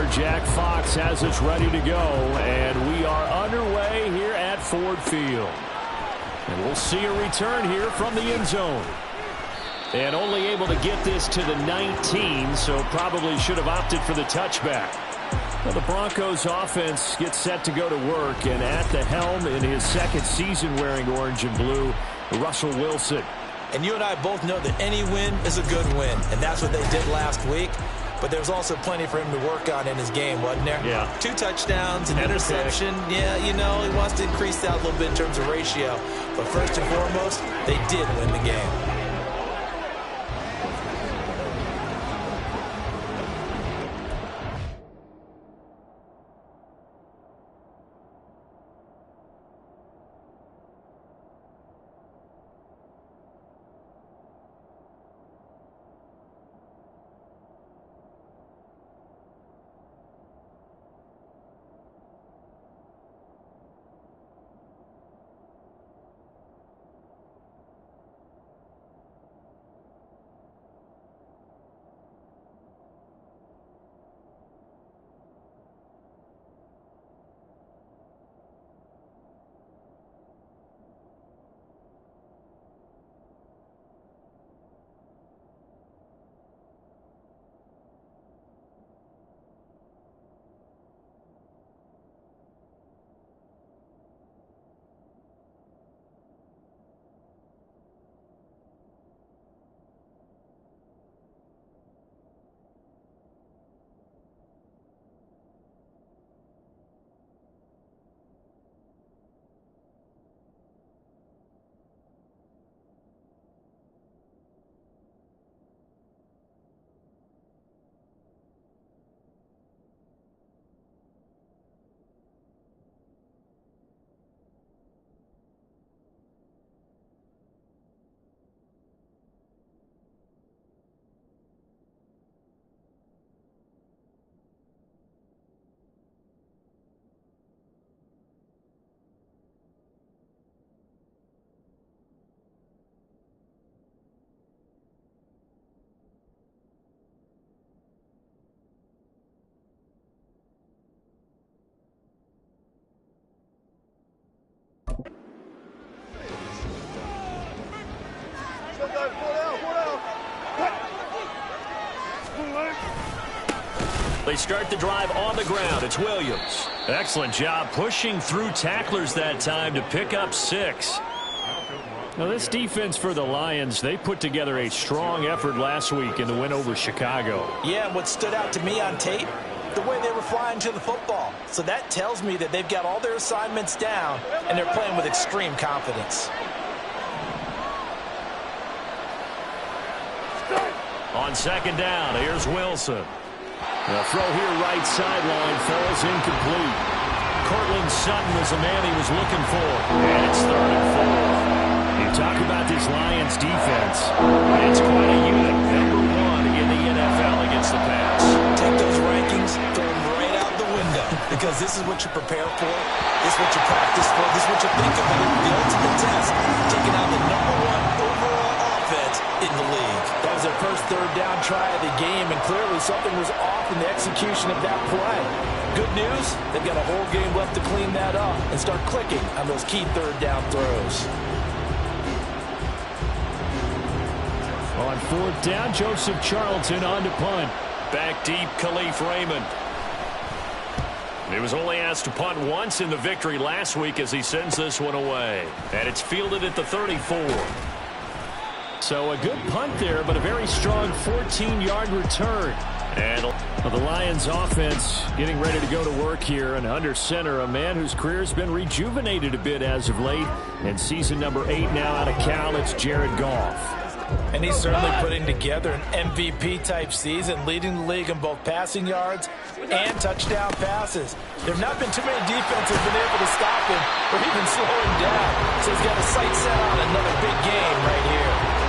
Center Jack Fox has us ready to go, and we are underway here at Ford Field. And we'll see a return here from the end zone. And only able to get this to the 19, so probably should have opted for the touchback. Well, the Broncos offense gets set to go to work, and at the helm in his second season wearing orange and blue, Russell Wilson. And you and I both know that any win is a good win, and that's what they did last week. But there's also plenty for him to work on in his game, wasn't there? Yeah. 2 touchdowns, an interception. Yeah, you know, he wants to increase that a little bit in terms of ratio. But first and foremost, they did win the game. They start the drive on the ground. It's Williams. Excellent job pushing through tacklers that time to pick up 6. Now, this defense for the Lions, they put together a strong effort last week in the win over Chicago. Yeah, and what stood out to me on tape, the way they were flying to the football. So that tells me that they've got all their assignments down, and they're playing with extreme confidence. On second down, here's Wilson. The throw here right sideline falls incomplete. Cortland Sutton was the man he was looking for. And it's 3rd and 4. You talk about this Lions defense. It's quite a unit. Number 1 in the NFL against the pass. Take those rankings, throw them right out the window. Because this is what you prepare for. This is what you practice for. This is what you think about. The ultimate test. Taking out the number 1 overall offense in the league. That was their first 3rd down try of the game, and clearly something was off in the execution of that play. Good news, they've got a whole game left to clean that up and start clicking on those key 3rd down throws. On 4th down, Joseph Charlton on to punt. Back deep, Khalif Raymond. He was only asked to punt once in the victory last week as he sends this one away. And it's fielded at the 34. So a good punt there, but a very strong 14-yard return. And the Lions offense getting ready to go to work here. And under center, a man whose career has been rejuvenated a bit as of late. And season number 8 now out of Cal, it's Jared Goff. And he's certainly putting together an MVP-type season, leading the league in both passing yards and touchdown passes. There have not been too many defenses been able to stop him or even slow him down. So he's got a sight set on another big game right here.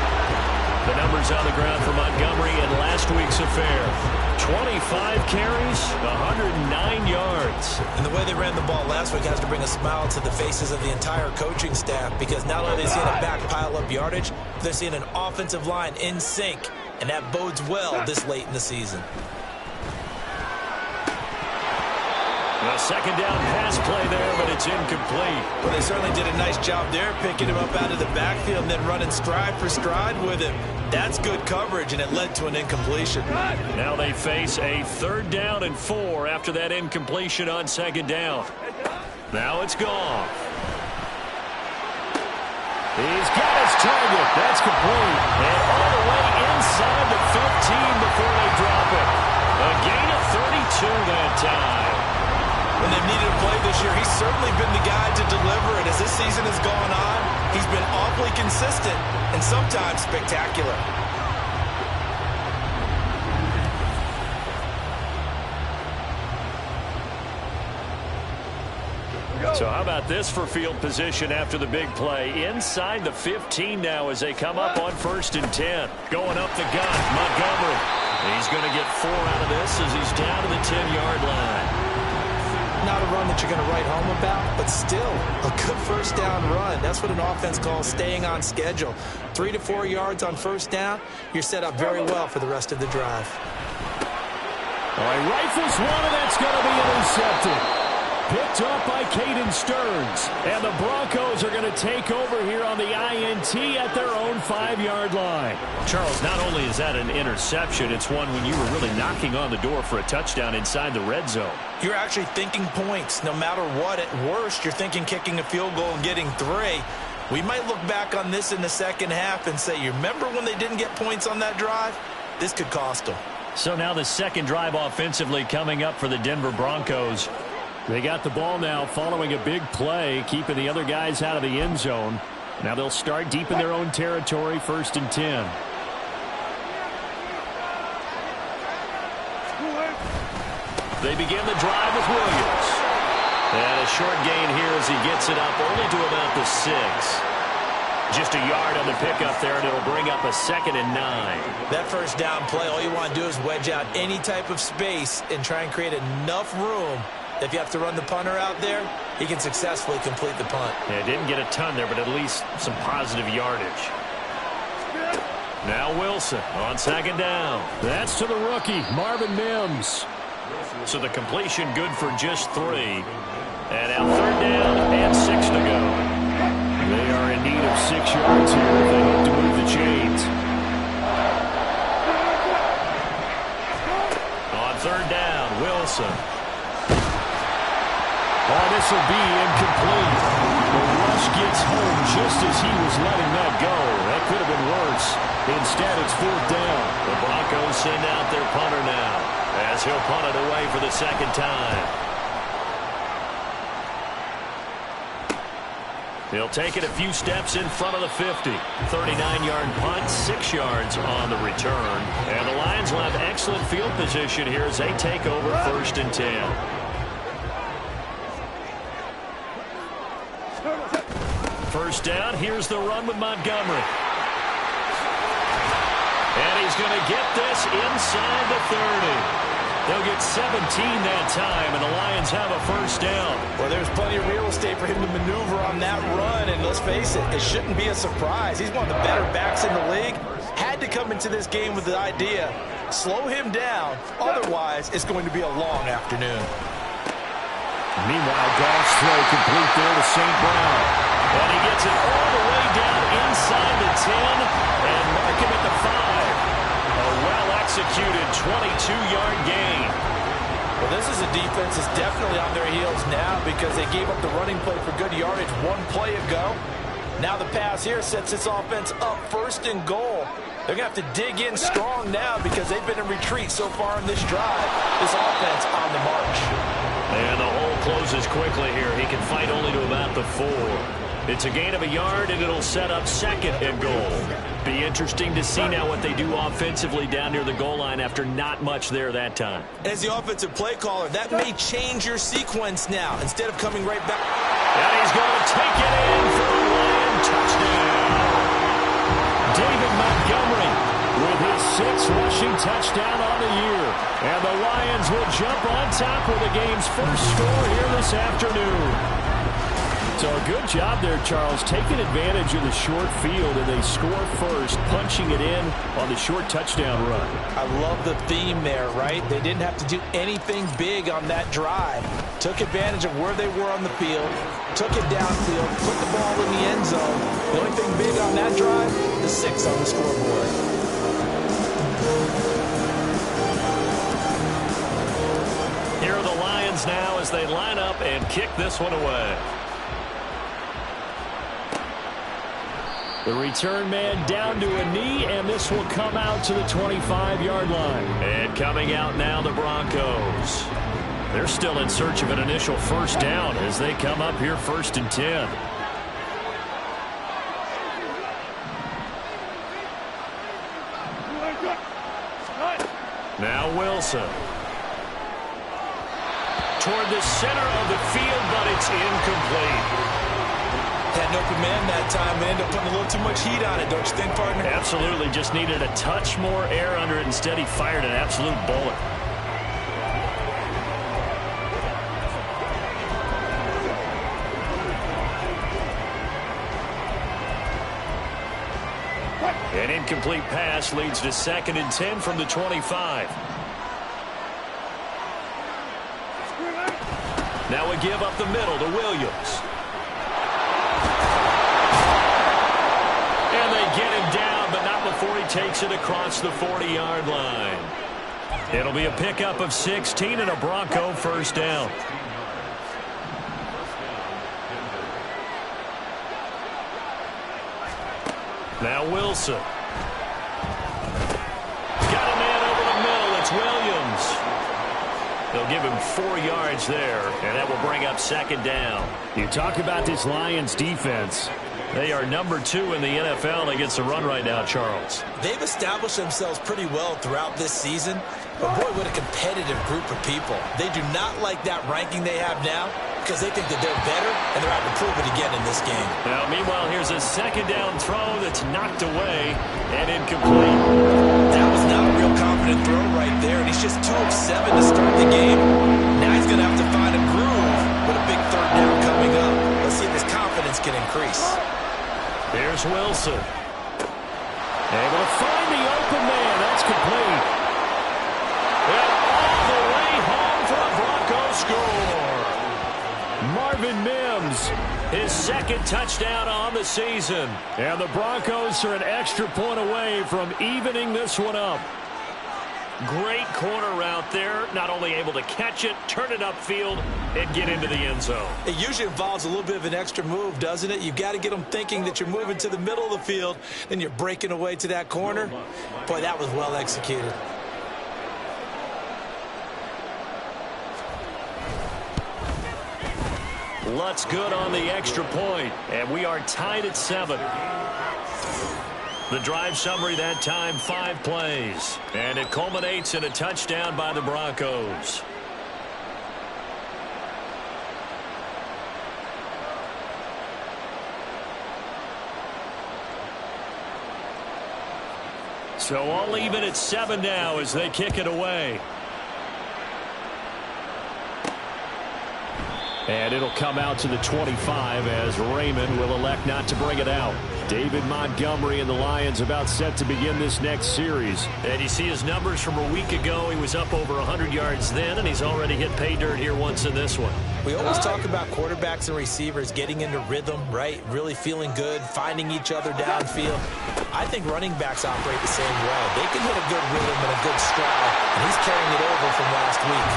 The numbers on the ground for Montgomery in last week's affair. 25 carries, 109 yards. And the way they ran the ball last week has to bring a smile to the faces of the entire coaching staff, because not only are they seeing a back pile up yardage, they're seeing an offensive line in sync, and that bodes well this late in the season. A second down pass play there, but it's incomplete. Well, they certainly did a nice job there, picking him up out of the backfield and then running stride for stride with him. That's good coverage, and it led to an incompletion. Now they face a 3rd down and 4 after that incompletion on 2nd down. Now it's gone. He's got his target. That's complete. And all the way inside the 15 before they drop it. A gain of 32 that time. When they've needed a play this year, he's certainly been the guy to deliver. And as this season has gone on, he's been awfully consistent and sometimes spectacular. So how about this for field position after the big play? Inside the 15 now as they come up on 1st and 10. Going up the gut, Montgomery. He's going to get 4 out of this as he's down to the 10-yard line. Not a run that you're going to write home about, but still a good 1st down run. That's what an offense calls staying on schedule. 3 to 4 yards on 1st down. You're set up very well for the rest of the drive. All right, rifles one, and that's going to be intercepted. Picked up by Caden Stearns. And the Broncos are going to take over here on the INT at their own 5-yard line. Charles, not only is that an interception, it's one when you were really knocking on the door for a touchdown inside the red zone. You're actually thinking points. No matter what, at worst, you're thinking kicking a field goal and getting 3. We might look back on this in the second half and say, you remember when they didn't get points on that drive? This could cost them. So now the second drive offensively coming up for the Denver Broncos. They got the ball now following a big play, keeping the other guys out of the end zone. Now they'll start deep in their own territory, 1st and 10. They begin the drive with Williams. And a short gain here as he gets it up only to about the 6. Just a yard on the pickup there, and it'll bring up a 2nd and 9. That 1st down play, all you want to do is wedge out any type of space and try and create enough room. If you have to run the punter out there, he can successfully complete the punt. Yeah, didn't get a ton there, but at least some positive yardage. Now Wilson on 2nd down. That's to the rookie, Marvin Mims. So the completion good for just 3. And now 3rd down and 6 to go. They are in need of 6 yards here if they hope to move the chains. On 3rd down, Wilson. Oh, this will be incomplete. The rush gets home just as he was letting that go. That could have been worse. Instead, it's 4th down. The Broncos send out their punter now as he'll punt it away for the 2nd time. He'll take it a few steps in front of the 50. 39-yard punt, 6 yards on the return. And the Lions will have excellent field position here as they take over 1st and 10. First down, here's the run with Montgomery. And he's going to get this inside the 30. They'll get 17 that time, and the Lions have a 1st down. Well, there's plenty of real estate for him to maneuver on that run, and let's face it, it shouldn't be a surprise. He's one of the better backs in the league. Had to come into this game with the idea, slow him down, otherwise it's going to be a long afternoon. Meanwhile, Goff's throw complete there to St. Brown. And he gets it all the way down inside the 10 and mark him at the 5. A well-executed 22-yard gain. Well, this is a defense that's definitely on their heels now because they gave up the running play for good yardage 1 play ago. Now the pass here sets this offense up 1st and goal. They're going to have to dig in strong now because they've been in retreat so far in this drive. This offense on the march. And the hole closes quickly here. He can fight only to about the 4. It's a gain of a yard, and it'll set up 2nd and goal. Be interesting to see now what they do offensively down near the goal line after not much there that time. As the offensive play caller, that may change your sequence now. Instead of coming right back. And he's going to take it in for a Lion touchdown. David Montgomery with his 6th rushing touchdown on the year. And the Lions will jump on top with the game's first score here this afternoon. So a good job there, Charles, taking advantage of the short field, and they score first, punching it in on the short touchdown run. I love the theme there, right? They didn't have to do anything big on that drive. Took advantage of where they were on the field, took it downfield, put the ball in the end zone. The only thing big on that drive, the 6 on the scoreboard. Here are the Lions now as they line up and kick this one away. The return man down to a knee, and this will come out to the 25-yard line. And coming out now, the Broncos. They're still in search of an initial first down as they come up here 1st and 10. Now Wilson. Toward the center of the field, but it's incomplete. Had an open man that time and ended up putting a little too much heat on it, don't you think, partner? Absolutely. Just needed a touch more air under it. Instead, he fired an absolute bullet. An incomplete pass leads to 2nd and 10 from the 25. Now we give up the middle to Williams. And they get him down, but not before he takes it across the 40-yard line. It'll be a pickup of 16 and a Bronco first down. Now Wilson. Got a man over the middle. It's Williams. They'll give him 4 yards there, and that will bring up 2nd down. You talk about this Lions defense. They are number 2 in the NFL against the run right now, Charles. They've established themselves pretty well throughout this season, but boy, what a competitive group of people. They do not like that ranking they have now because they think that they're better, and they're out to prove it again in this game. Now, meanwhile, here's a 2nd down throw that's knocked away and incomplete. That was not a real confident throw right there, and he's just 2 of 7 to start the game. Now he's going to have to find a groove with a big 3rd down coming up. Let's see if his confidence can increase. Here's Wilson. Able to find the open man. That's complete. And all the way home for a Broncos score. Marvin Mims, his 2nd touchdown on the season. And the Broncos are an extra point away from evening this one up. Great corner route there. Not only able to catch it, turn it upfield, and get into the end zone. It usually involves a little bit of an extra move, doesn't it? You've got to get them thinking that you're moving to the middle of the field, then you're breaking away to that corner. Boy, that was well executed. Lutz good on the extra point, and we are tied at 7. The drive summary that time, 5 plays. And it culminates in a touchdown by the Broncos. So all even at 7 now as they kick it away. And it'll come out to the 25 as Raymond will elect not to bring it out. David Montgomery and the Lions about set to begin this next series. And you see his numbers from a week ago. He was up over 100 yards then, and he's already hit pay dirt here once in this one. We always talk about quarterbacks and receivers getting into rhythm, right? Really feeling good, finding each other downfield. I think running backs operate the same way. They can hit a good rhythm and a good stride, and he's carrying it over from last week.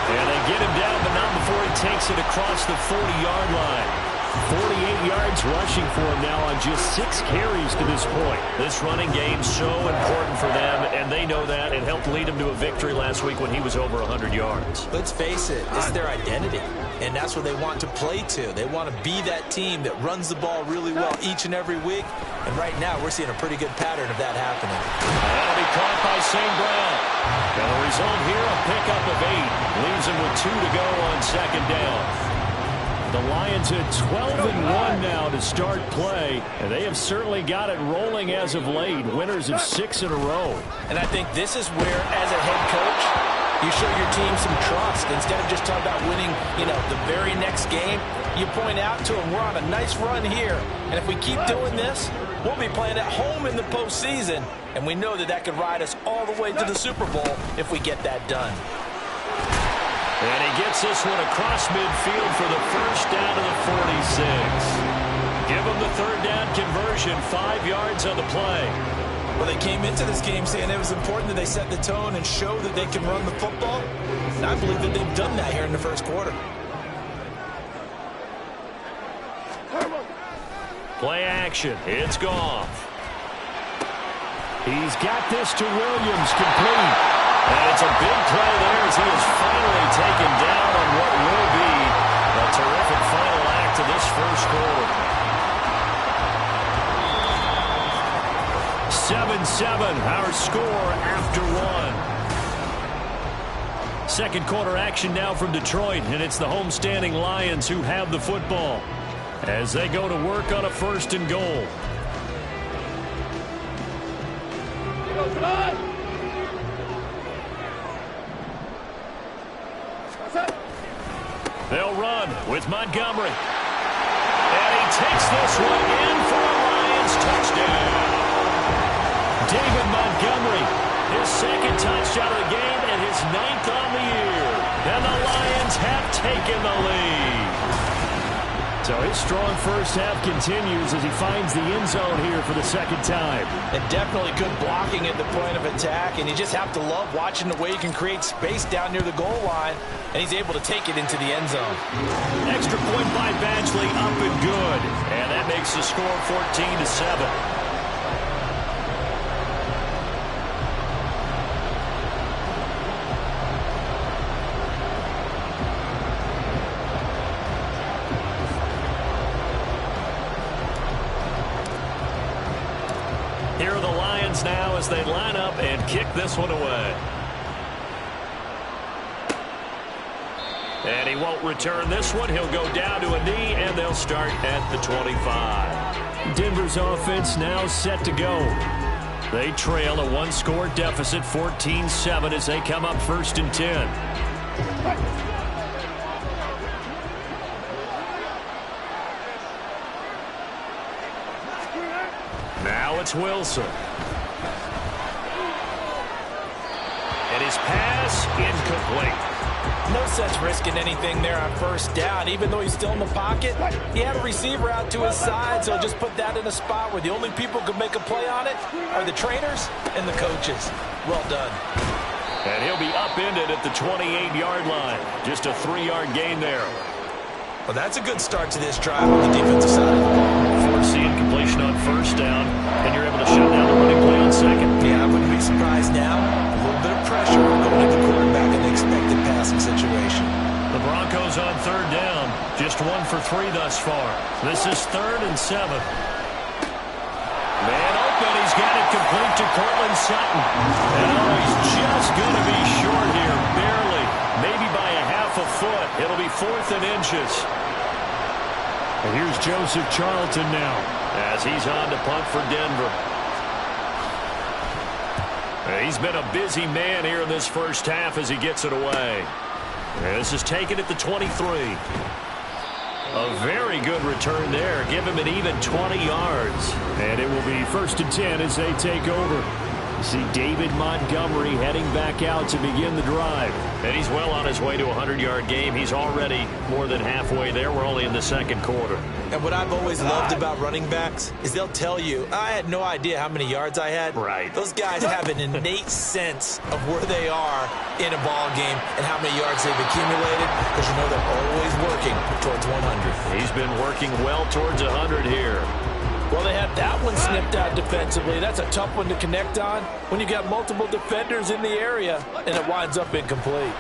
And they get him down, but not before he takes it across the 40-yard line. 48 yards rushing for him now on just 6 carries to this point. This running game so important for them, and they know that. It helped lead him to a victory last week when he was over 100 yards. Let's face it, it's their identity, and that's what they want to play to. They want to be that team that runs the ball really well each and every week, and right now we're seeing a pretty good pattern of that happening. That'll be caught by St. Brown. And the result here, a pickup of 8. Leaves him with 2 to go on 2nd down. The Lions at 12-1 now to start play, and they have certainly got it rolling as of late. Winners of 6 in a row. And I think this is where, as a head coach, You show your team some trust. Instead of just talking about winning, the very next game, you point out to them, we're on a nice run here. And if we keep doing this, we'll be playing at home in the postseason. And we know that could ride us all the way to the Super Bowl if we get that done. And he gets this one across midfield for the first down to the 46. Give him the third down conversion, 5 yards on the play. Well, they came into this game saying it was important that they set the tone and show that they can run the football. And I believe that they've done that here in the first quarter. Play action. It's Goff. He's got this to Williams, complete. And it's a big play there as he is finally taken down on what will be a terrific final act of this first quarter. 7-7, our score after one. Second quarter action now from Detroit, and it's the homestanding Lions who have the football as they go to work on a 1st and goal. They'll run with Montgomery. And he takes this one in for a Lions touchdown. David Montgomery, his second touchdown of the game and his 9th on the year. And the Lions have taken the lead. So his strong first half continues as he finds the end zone here for the second time. And definitely good blocking at the point of attack. And you just have to love watching the way he can create space down near the goal line. And he's able to take it into the end zone. Extra point by Badgley, up and good. And that makes the score 14-7. Here are the Lions now as they line up and kick this one away. And he won't return this one. He'll go down to a knee, and they'll start at the 25. Denver's offense now set to go. They trail a 1-score deficit, 14-7, as they come up 1st and 10. Now it's Wilson. And his pass incomplete. No sense risking anything there on 1st down. Even though he's still in the pocket, he had a receiver out to his side, so just put that in a spot where the only people who can make a play on it are the trainers and the coaches. Well done. And he'll be upended at the 28-yard line. Just a 3-yard gain there. Well, that's a good start to this drive on the defensive side of the ball. Forcing completion on 1st down, and you're able to shut down the running play on 2nd. Yeah, I wouldn't be surprised now. A little bit of pressure going at the quarterback in the expected passing situation. The Broncos on 3rd down. Just 1 for 3 thus far. This is 3rd and 7. Man open. He's got it complete to Courtland Sutton. And he's just going to be short here. Barely. Maybe by a half a foot. It'll be 4th and inches. And here's Joseph Charlton now as he's on to punt for Denver. He's been a busy man here in this first half as he gets it away. This is taken at the 23. A very good return there. Give him an even 20 yards. And it will be 1st and 10 as they take over. You see David Montgomery heading back out to begin the drive. And he's well on his way to a 100-yard game. He's already more than halfway there. We're only in the 2nd quarter. And what I've always loved about running backs is they'll tell you, I had no idea how many yards I had. Right. Those guys have an innate sense of where they are in a ball game and how many yards they've accumulated, because you know they're always working towards 100. He's been working well towards 100 here. Well, they had that one snipped out defensively. That's a tough one to connect on when you got multiple defenders in the area, and it winds up incomplete. And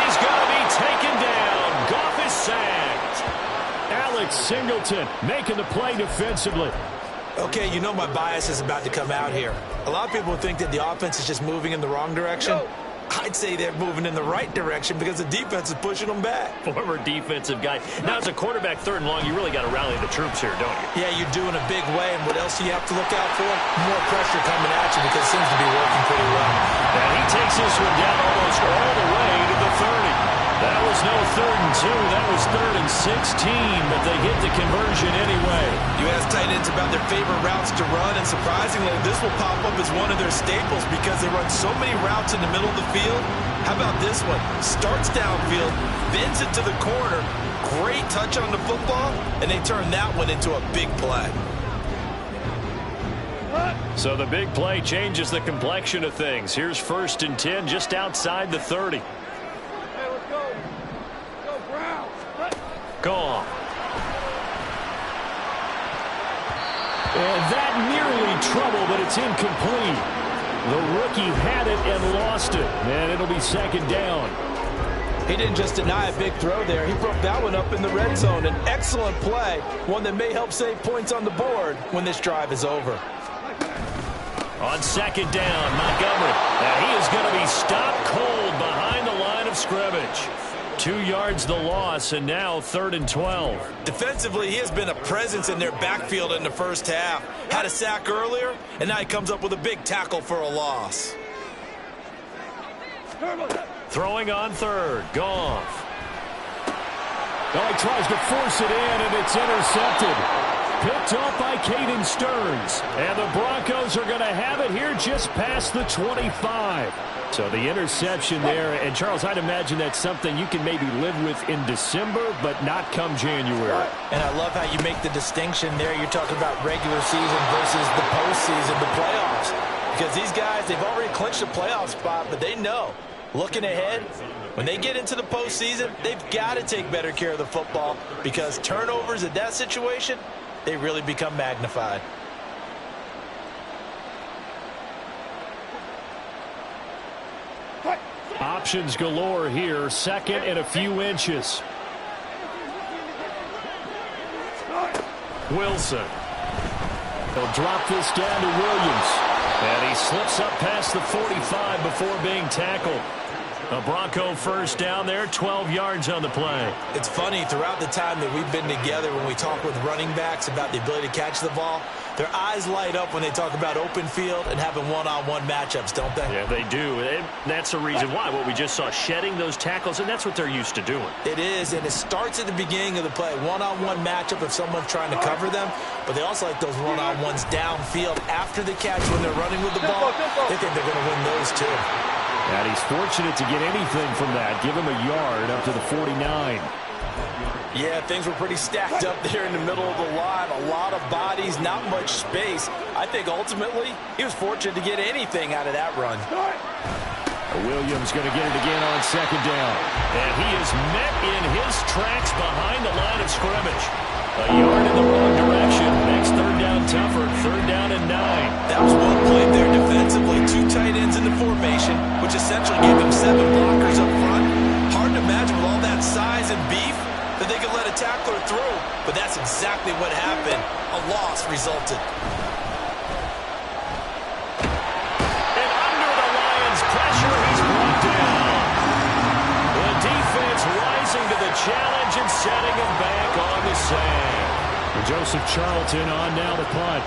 he's going to be taken down. Goff is sacked. Alex Singleton making the play defensively. Okay, you know my bias is about to come out here. A lot of people think that the offense is just moving in the wrong direction. I'd say they're moving in the right direction because the defense is pushing them back. Former defensive guy. Now, as a quarterback, 3rd and long, you really got to rally the troops here, don't you? Yeah, you're doing a big way, and what else do you have to look out for? More pressure coming at you because it seems to be working pretty well. And he takes this one down almost all the way to the 30. That was no 3rd and 2. That was 3rd and 16, but they get the conversion anyway. You ask tight ends about their favorite routes to run, and surprisingly, this will pop up as one of their staples because they run so many routes in the middle of the field. How about this one? Starts downfield, bends it to the corner, great touch on the football, and they turn that one into a big play. So the big play changes the complexion of things. Here's 1st and 10 just outside the 30. Gone. And that nearly trouble, but it's incomplete. The rookie had it and lost it. And it'll be 2nd down. He didn't just deny a big throw there. He broke that one up in the red zone. An excellent play, one that may help save points on the board when this drive is over. On 2nd down, Montgomery. And he is going to be stopped cold behind the line of scrimmage. 2 yards the loss, and now 3rd and 12. Defensively, he has been a presence in their backfield in the first half. Had a sack earlier, and now he comes up with a big tackle for a loss. Throwing on 3rd, Goff. Oh, he tries to force it in, and it's intercepted. Picked off by Caden Stearns. And the Broncos are going to have it here just past the 25. So the interception there, and Charles, I'd imagine that's something you can maybe live with in December, but not come January. And I love how you make the distinction there. You're talking about regular season versus the postseason, the playoffs. Because these guys, they've already clinched a playoff spot, but they know, looking ahead, when they get into the postseason, they've got to take better care of the football because turnovers in that situation, they really become magnified. Options galore here. 2nd and a few inches. Wilson. They'll drop this down to Williams. And he slips up past the 45 before being tackled. A Bronco 1st down there, 12 yards on the play. It's funny, throughout the time that we've been together, when we talk with running backs about the ability to catch the ball, their eyes light up when they talk about open field and having one-on-one matchups, don't they? Yeah, they do. And that's the reason why. What we just saw, shedding those tackles, and that's what they're used to doing. It is, and it starts at the beginning of the play. One-on-one matchup if someone's trying to cover them, but they also like those one-on-ones downfield after the catch when they're running with the ball. They think they're going to win those too. And he's fortunate to get anything from that. Give him a yard up to the 49. Yeah, things were pretty stacked up there in the middle of the line. A lot of bodies, not much space. I think ultimately he was fortunate to get anything out of that run. Williams going to get it again on 2nd down. And he is met in his tracks behind the line of scrimmage. A yard in the wrong direction. Makes 3rd down tougher. 3rd down and 9. That was well played there defensively. 2 tight ends in the formation, which essentially gave them 7 blockers up front. Hard to imagine with all that size and beef that they could let a tackler through. But that's exactly what happened. A loss resulted. And under the Lions' pressure, he's brought down. The defense rising to the challenge and setting him back on the sand. Joseph Charlton on now to punt.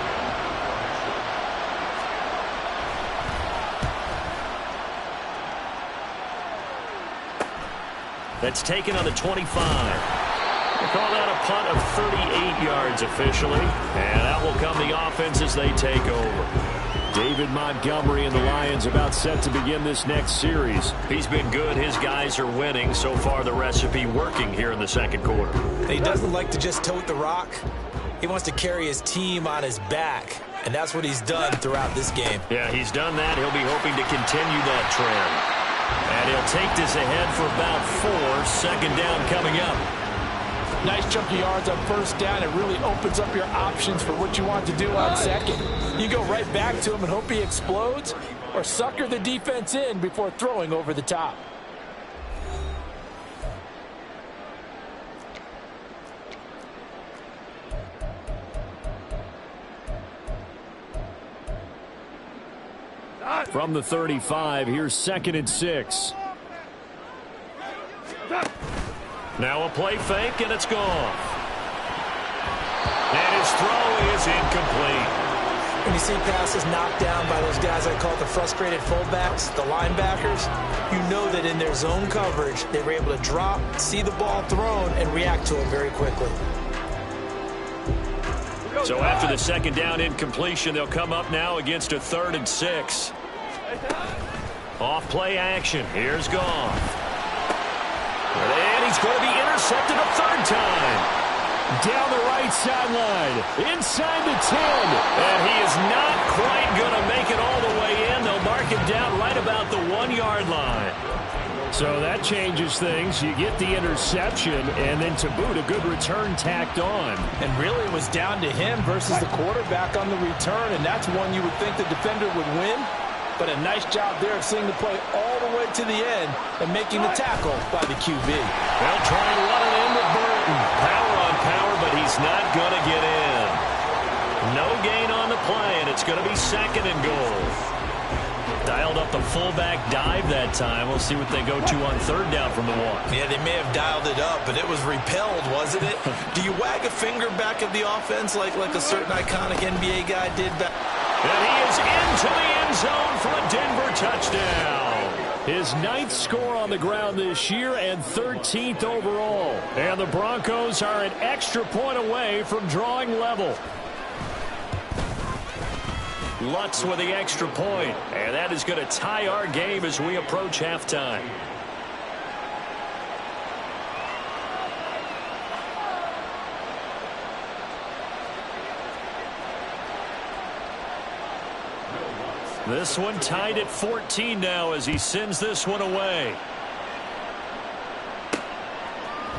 That's taken on the 25. They call that a punt of 38 yards officially. And out will come the offense as they take over. David Montgomery and the Lions about set to begin this next series. He's been good. His guys are winning. So far, the recipe working here in the 2nd quarter. He doesn't like to just tote the rock. He wants to carry his team on his back. And that's what he's done throughout this game. Yeah, he's done that. He'll be hoping to continue that trend. And he'll take this ahead for about 4. 2nd down coming up. Nice chunky yards on 1st down. It really opens up your options for what you want to do on 2nd. You go right back to him and hope he explodes, or sucker the defense in before throwing over the top. From the 35, here's 2nd and 6. Now a play fake, and it's gone. And his throw is incomplete. When you see passes knocked down by those guys I call the frustrated fullbacks, the linebackers, you know that in their zone coverage, they were able to drop, see the ball thrown, and react to it very quickly. So after the 2nd down incompletion, they'll come up now against a 3rd and 6. Off play action. Here's Goff. And he's going to be intercepted a 3rd time. Down the right sideline, inside the 10. And he is not quite going to make it all the way in. They'll mark him down right about the 1-yard line. So that changes things. You get the interception, and then to boot, a good return tacked on. And really it was down to him versus the quarterback on the return, and that's one you would think the defender would win. But a nice job there of seeing the play all the way to the end and making the tackle by the QB. They'll try and run it in with Burton. Power on power, but he's not going to get in. No gain on the play, and it's going to be 2nd and goal. Dialed up the fullback dive that time. We'll see what they go to on 3rd down from the 1. Yeah, they may have dialed it up, but it was repelled, wasn't it? Do you wag a finger back at the offense like a certain iconic NBA guy did back? And he is into the end zone for a Denver touchdown. His 9th score on the ground this year and 13th overall. And the Broncos are an extra point away from drawing level. Lutz with the extra point, and that is going to tie our game as we approach halftime. This one tied at 14 now as he sends this one away.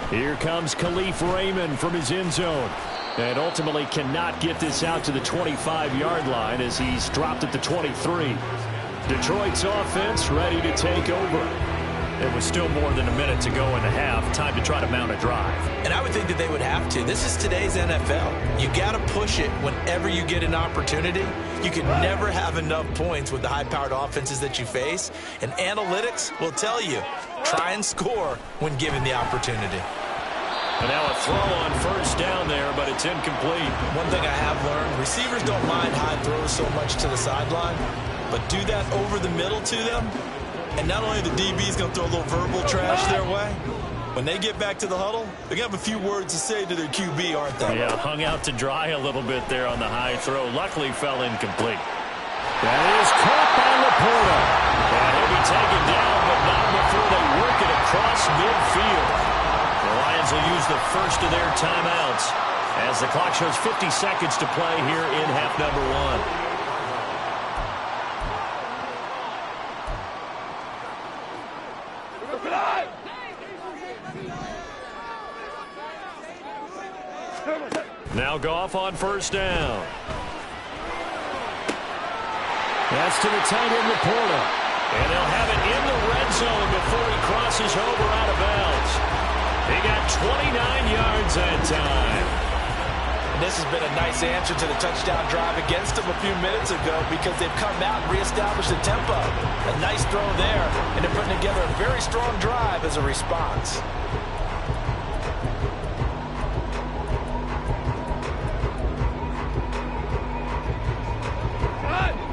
Here comes Khalif Raymond from his end zone. And ultimately cannot get this out to the 25-yard line as he's dropped at the 23. Detroit's offense ready to take over. It was still more than a minute to go in the half. Time to try to mount a drive. And I would think that they would have to. This is today's NFL. You got to push it whenever you get an opportunity. You can never have enough points with the high-powered offenses that you face. And analytics will tell you, try and score when given the opportunity. And now a throw on 1st down there, but it's incomplete. One thing I have learned, receivers don't mind high throws so much to the sideline, but do that over the middle to them, and not only the DB's going to throw a little verbal trash their way, when they get back to the huddle, they're going to have a few words to say to their QB, aren't they? Yeah, hung out to dry a little bit there on the high throw. Luckily fell incomplete. That is caught by Laporta. And he'll be taken down, but not before they work it across midfield. The Lions will use the first of their timeouts as the clock shows 50 seconds to play here in half number 1. Now Goff on 1st down. That's to the tight end, Laporta. And they'll have it in the red zone before he crosses over out of bounds. He got 29 yards that time. And this has been a nice answer to the touchdown drive against them a few minutes ago because they've come out and reestablished the tempo. A nice throw there, and they're putting together a very strong drive as a response.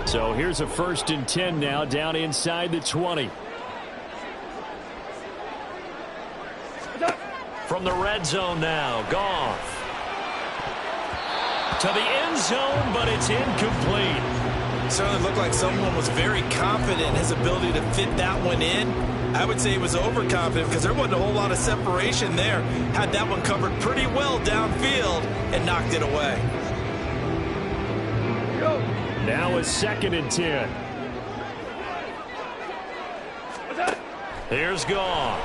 So here's a 1st and 10 now down inside the 20. From the red zone now, Goff. To the end zone, but it's incomplete. It certainly looked like someone was very confident in his ability to fit that one in. I would say he was overconfident because there wasn't a whole lot of separation there. Had that one covered pretty well downfield and knocked it away. Now a 2nd and 10. Here's Goff.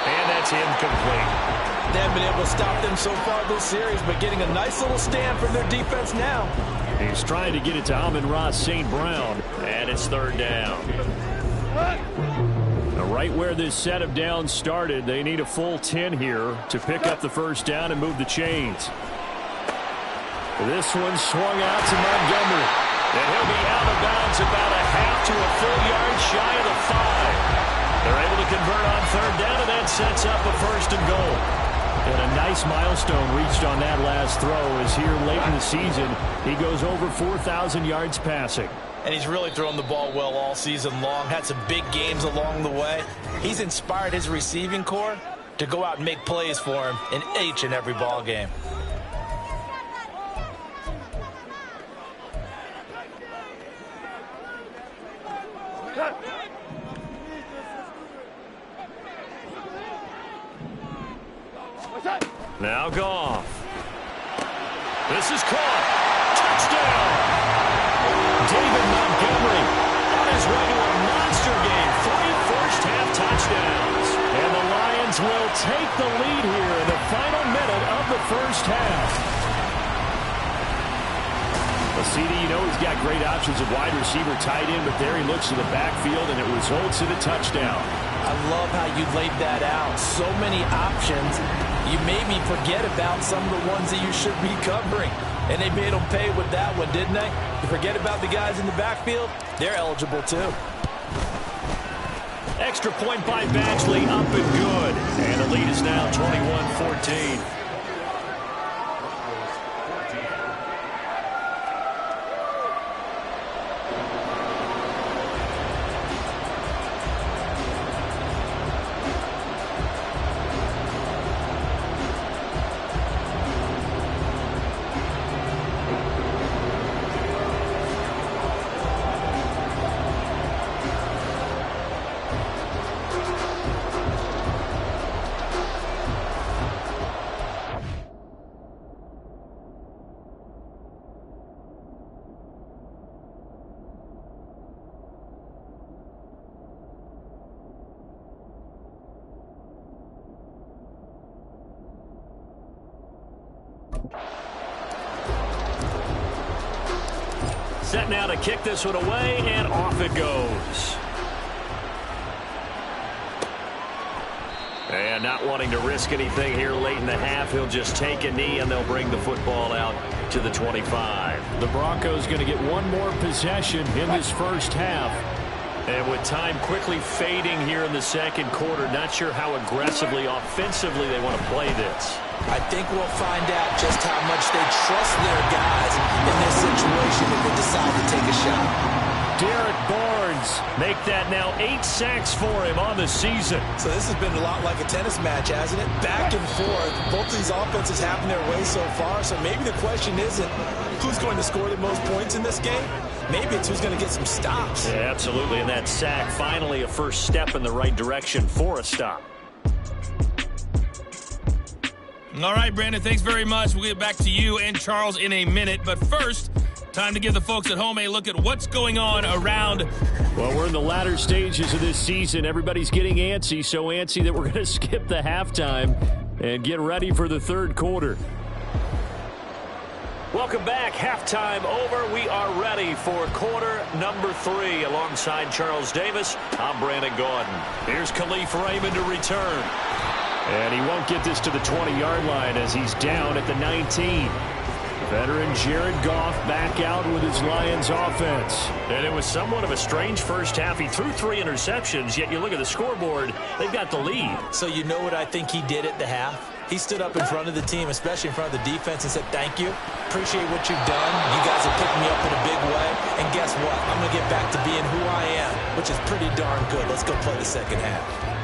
And that's incomplete. They haven't been able to stop them so far this series, but getting a nice little stand from their defense now. He's trying to get it to Amon-Ra St. Brown. And it's 3rd down. Now, right where this set of downs started, they need a full 10 here to pick up the 1st down and move the chains. This one swung out to Montgomery. And he'll be out of bounds about a half to a full yard shy of the 5. They're able to convert on third down, and that sets up a first and goal. And a nice milestone reached on that last throw as here late in the season, he goes over 4,000 yards passing. And he's really thrown the ball well all season long. Had some big games along the way. He's inspired his receiving corps to go out and make plays for him in each and every ball game. Now Goff. This is caught. Touchdown. David Montgomery on his way to a monster game. 3 first-half touchdowns. And the Lions will take the lead here in the final minute of the first half. Well, CD, you know he's got great options of wide receiver, tight end, but there he looks to the backfield, and it results in a touchdown. I love how you laid that out. So many options. You made me forget about some of the ones that you should be covering. And they made them pay with that one, didn't they? You forget about the guys in the backfield, they're eligible too. Extra point by Badgley, up and good. And the lead is now 21-14. Set now to kick this one away, and off it goes. And not wanting to risk anything here late in the half, he'll just take a knee, and they'll bring the football out to the 25. The Broncos going to get one more possession in this first half. And with time quickly fading here in the second quarter, not sure how aggressively, offensively they want to play this. I think we'll find out just how much they trust their guys in this situation if they decide to take a shot. Derek Barnes make that now 8 sacks for him on the season. So this has been a lot like a tennis match, hasn't it? Back and forth. Both of these offenses having their way so far. So maybe the question isn't who's going to score the most points in this game. Maybe it's who's going to get some stops. Yeah, absolutely. And that sack, finally a first step in the right direction for a stop. All right, Brandon, thanks very much. We'll get back to you and Charles in a minute. But first, time to give the folks at home a look at what's going on around. Well, we're in the latter stages of this season. Everybody's getting antsy, so antsy that we're going to skip the halftime and get ready for the third quarter. Welcome back. Halftime over. We are ready for quarter number 3. Alongside Charles Davis, I'm Brandon Gaudin. Here's Khalif Raymond to return. And he won't get this to the 20-yard line as he's down at the 19. Veteran Jared Goff back out with his Lions offense. And it was somewhat of a strange first half. He threw 3 interceptions, yet you look at the scoreboard, they've got the lead. So you know what I think he did at the half? He stood up in front of the team, especially in front of the defense, and said, thank you. Appreciate what you've done. You guys have picked me up in a big way. And guess what? I'm going to get back to being who I am, which is pretty darn good. Let's go play the second half.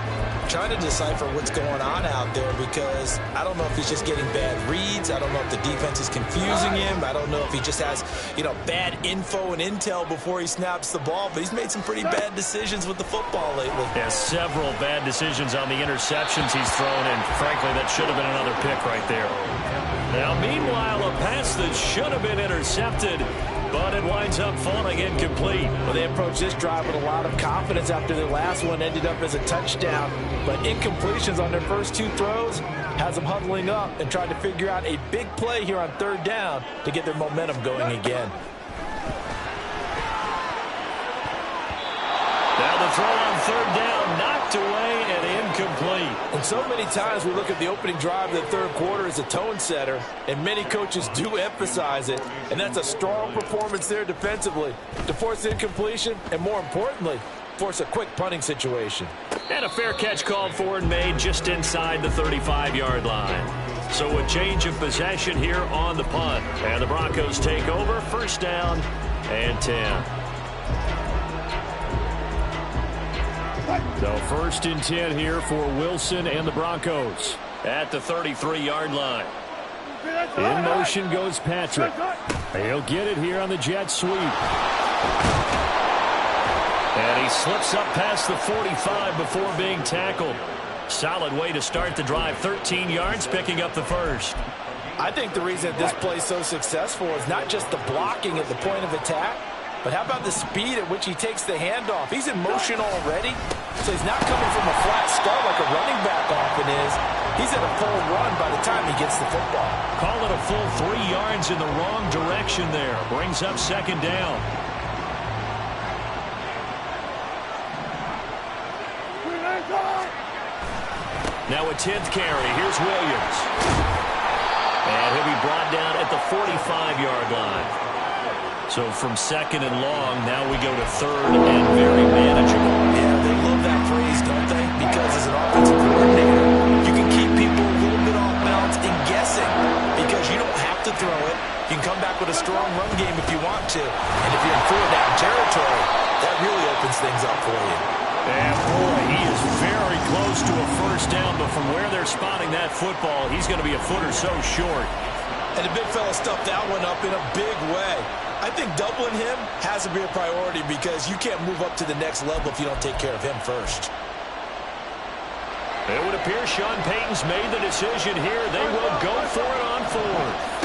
Trying to decipher what's going on out there because I don't know if he's just getting bad reads. I don't know if the defense is confusing him. I don't know if he just has, bad info and intel before he snaps the ball. But he's made some pretty bad decisions with the football lately. Yeah, several bad decisions on the interceptions he's thrown, and frankly, that should have been another pick right there. Now, meanwhile, a pass that should have been intercepted, but it winds up falling incomplete. Well, they approached this drive with a lot of confidence after their last one ended up as a touchdown. But incompletions on their first 2 throws has them huddling up and trying to figure out a big play here on third down to get their momentum going again. Now the throw on third down, knocked away and incomplete. And so many times we look at the opening drive of the third quarter as a tone setter, and many coaches do emphasize it, and that's a strong performance there defensively to force incompletion and, more importantly, force a quick punting situation. And a fair catch called for and made just inside the 35-yard line. So a change of possession here on the punt. And the Broncos take over, first down and 10. So first and 10 here for Wilson and the Broncos at the 33-yard line. In motion goes Patrick. He'll get it here on the jet sweep. And he slips up past the 45 before being tackled. Solid way to start the drive. 13 yards, picking up the first. I think the reason this play is so successful is not just the blocking at the point of attack, but how about the speed at which he takes the handoff? He's in motion already, so he's not coming from a flat start like a running back often is. He's at a full run by the time he gets the football. Call it a full 3 yards in the wrong direction there. Brings up second down. Now a 10th carry. Here's Williams. And he'll be brought down at the 45-yard line. So from second and long, now we go to third and very manageable. Yeah, they love that phrase, don't they? Because as an offensive coordinator, you can keep people a little bit off balance and guessing because you don't have to throw it. You can come back with a strong run game if you want to. And if you're in 4-down territory, that really opens things up for you. And boy, he is very close to a first down, but from where they're spotting that football, he's going to be a foot or so short. And the big fella stuffed that one up in a big way. I think doubling him has to be a priority because you can't move up to the next level if you don't take care of him first. It would appear Sean Payton's made the decision here. They will go for it on fourth.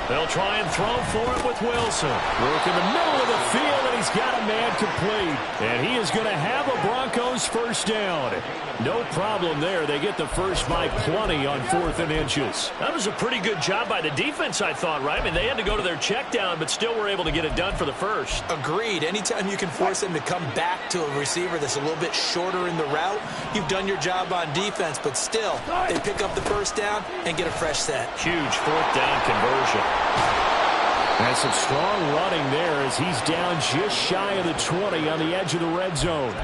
They'll try and throw for it with Wilson. Work in the middle of the field, and he's got a man complete. And he is going to have a Broncos first down. No problem there. They get the first by plenty on 4th and inches. That was a pretty good job by the defense, I thought, right? I mean, they had to go to their check down, but still were able to get it done for the first. Agreed. Anytime you can force them to come back to a receiver that's a little bit shorter in the route, you've done your job on defense, but still, they pick up the first down and get a fresh set. Huge 4th down conversion. And some strong running there as he's down just shy of the 20 on the edge of the red zone.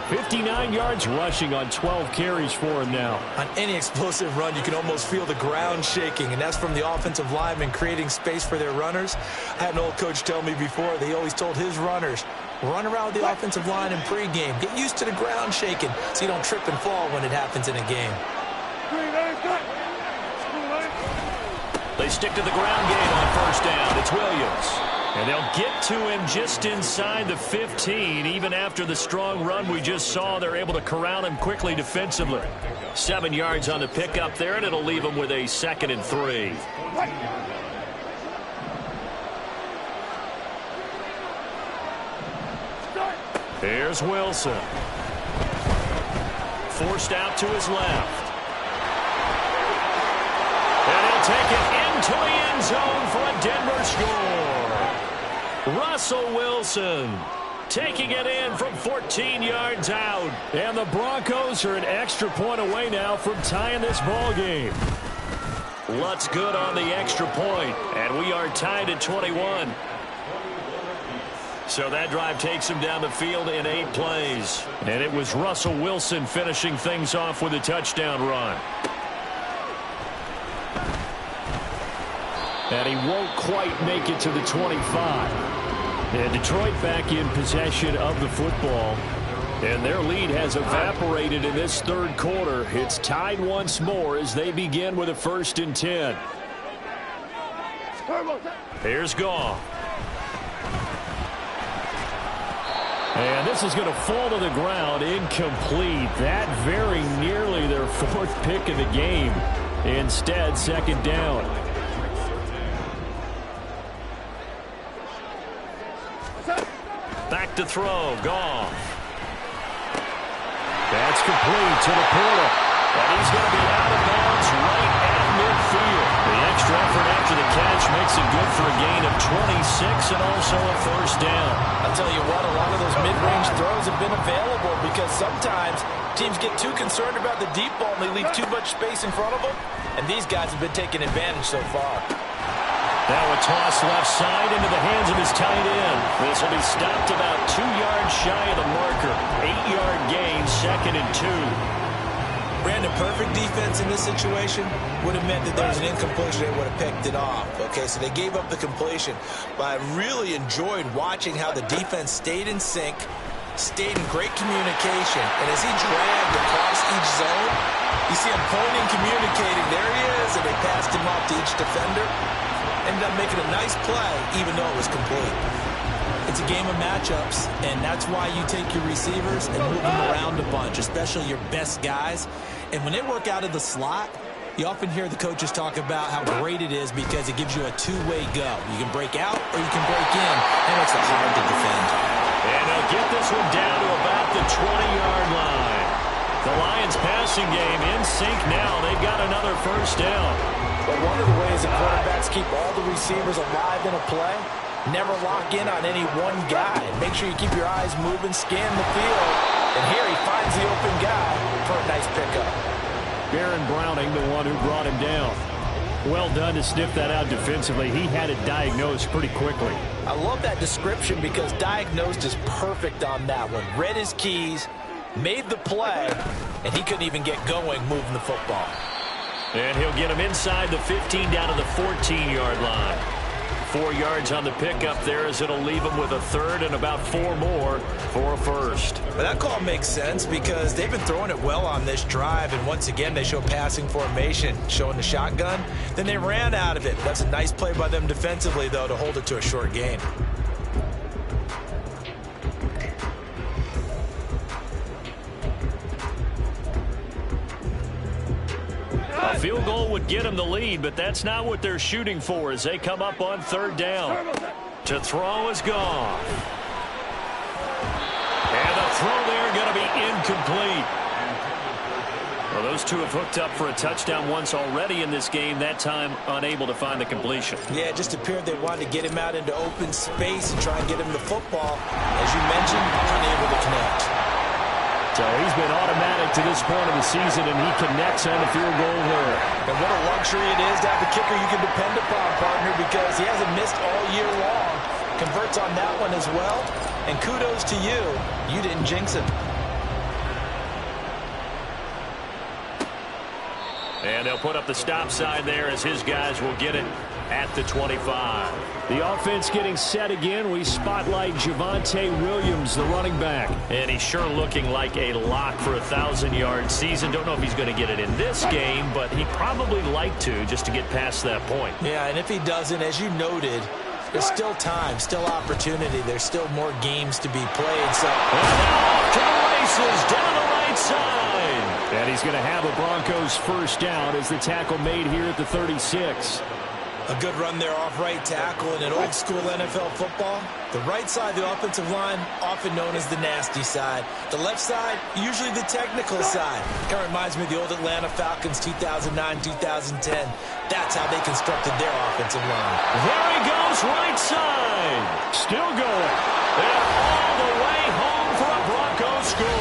59 yards rushing on 12 carries for him now. On any explosive run, you can almost feel the ground shaking, and that's from the offensive linemen creating space for their runners. I had an old coach tell me before, they always told his runners, run around the offensive line in pregame. Get used to the ground shaking so you don't trip and fall when it happens in a game. They stick to the ground game on first down. It's Williams. And they'll get to him just inside the 15. Even after the strong run we just saw, they're able to corral him quickly defensively. 7 yards on the pickup there, and it'll leave him with a 2nd and 3. Here's Wilson. Forced out to his left. And he'll take it into the end zone for a Denver score. Russell Wilson taking it in from 14 yards out. And the Broncos are an extra point away now from tying this ball game. Lutz good on the extra point, and we are tied at 21. So that drive takes him down the field in 8 plays. And it was Russell Wilson finishing things off with a touchdown run. And he won't quite make it to the 25. And Detroit back in possession of the football. And their lead has evaporated in this third quarter. It's tied once more as they begin with a 1st and 10. Here's Goff. And this is going to fall to the ground, incomplete. That very nearly their 4th pick of the game. Instead, 2nd down. Back to throw, Goff. That's complete to Laporta. And he's going to be out of bounds right at midfield. The extra effort after the catch makes it good for a gain of 26 and also a first down. I'll tell you what, a lot of those mid-range throws have been available because sometimes teams get too concerned about the deep ball and they leave too much space in front of them, and these guys have been taking advantage so far. Now a toss left side into the hands of his tight end. This will be stopped about 2 yards shy of the marker. 8-yard gain, 2nd and 2. Brandon, perfect defense in this situation would have meant that there was an incompletion. They would have picked it off. Okay, so they gave up the completion. But I really enjoyed watching how the defense stayed in sync, stayed in great communication. And as he dragged across each zone, you see him pointing, communicating. There he is, and they passed him off to each defender. Ended up making a nice play, even though it was complete. It's a game of matchups, and that's why you take your receivers and move them around a bunch, especially your best guys. And when they work out of the slot, you often hear the coaches talk about how great it is because it gives you a two-way go. You can break out or you can break in, and it's hard to defend. And they'll get this one down to about the 20-yard line. The Lions passing game in sync now. They've got another first down. But one of the ways that quarterbacks keep all the receivers alive in a play, never lock in on any one guy. Make sure you keep your eyes moving, scan the field. And here he finds the open guy for a nice pickup. Baron Browning, the one who brought him down. Well done to sniff that out defensively. He had it diagnosed pretty quickly. I love that description because diagnosed is perfect on that one. Read his keys, made the play, and he couldn't even get going moving the football. And he'll get him inside the 15 down to the 14-yard line. 4 yards on the pickup there as it'll leave him with a third and about 4 more for a first. But that call makes sense because they've been throwing it well on this drive, and once again they show passing formation, showing the shotgun. Then they ran out of it. That's a nice play by them defensively, though, to hold it to a short gain. A field goal would get them the lead, but that's not what they're shooting for as they come up on 3rd down. To throw is Goff. And the throw there going to be incomplete. Well, those two have hooked up for a touchdown once already in this game, that time unable to find the completion. Yeah, it just appeared they wanted to get him out into open space and try and get him the football. As you mentioned, unable to connect. So he's been automatic to this point of the season, and he connects on the field goal there. And what a luxury it is to have a kicker you can depend upon, partner, because he hasn't missed all year long. Converts on that one as well. And kudos to you. You didn't jinx him. And they'll put up the stop sign there as his guys will get it at the 25. The offense getting set again. We spotlight Javonte Williams, the running back. And he's sure looking like a lock for a 1,000-yard season. Don't know if he's going to get it in this game, but he'd probably like to just to get past that point. Yeah, and if he doesn't, as you noted, there's still time, still opportunity. There's still more games to be played. So, and now off to the races down the right side. And he's going to have a Broncos first down as the tackle made here at the 36. a good run there off right tackle in an old school NFL football. The right side, the offensive line, often known as the nasty side. The left side, usually the technical side. Kind of reminds me of the old Atlanta Falcons 2009-2010. That's how they constructed their offensive line. There he goes, right side. Still going. And all the way home for a Broncos score.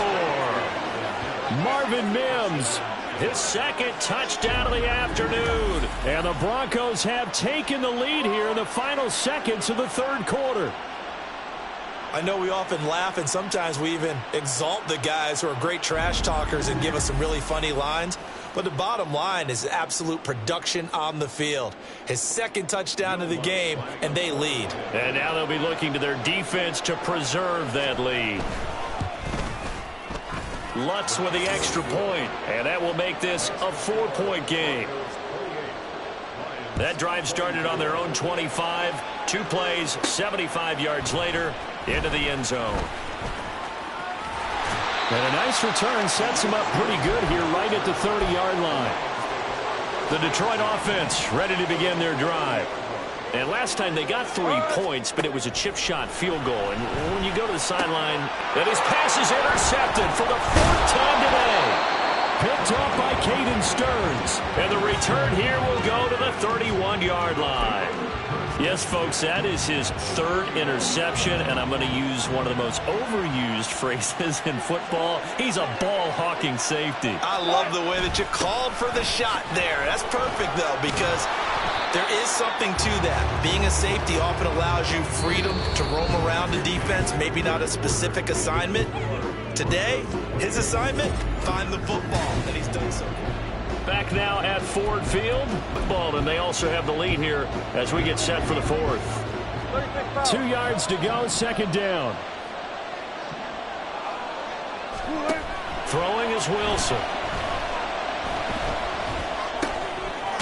Marvin Mims, his second touchdown of the afternoon. And the Broncos have taken the lead here in the final seconds of the third quarter. I know we often laugh and sometimes we even exalt the guys who are great trash talkers and give us some really funny lines. But the bottom line is absolute production on the field. His second touchdown of the game, and they lead. And now they'll be looking to their defense to preserve that lead. Lutz with the extra point, and that will make this a 4-point game. That drive started on their own 25. 2 plays, 75 yards later, into the end zone. And a nice return sets him up pretty good here right at the 30-yard line. The Detroit offense ready to begin their drive. And last time they got 3 points, but it was a chip shot field goal. And when you go to the sideline, and his pass is intercepted for the 4th time today. Picked up by Caden Stearns. And the return here will go to the 31-yard line. Yes, folks, that is his third interception, and I'm going to use one of the most overused phrases in football. He's a ball-hawking safety. I love the way that you called for the shot there. That's perfect, though, because there is something to that. Being a safety often allows you freedom to roam around the defense, maybe not a specific assignment. Today, his assignment, find the football, and he's done so. Back now at Ford Field. Football, and they also have the lead here as we get set for the fourth. 2 yards to go, second down. Throwing is Wilson.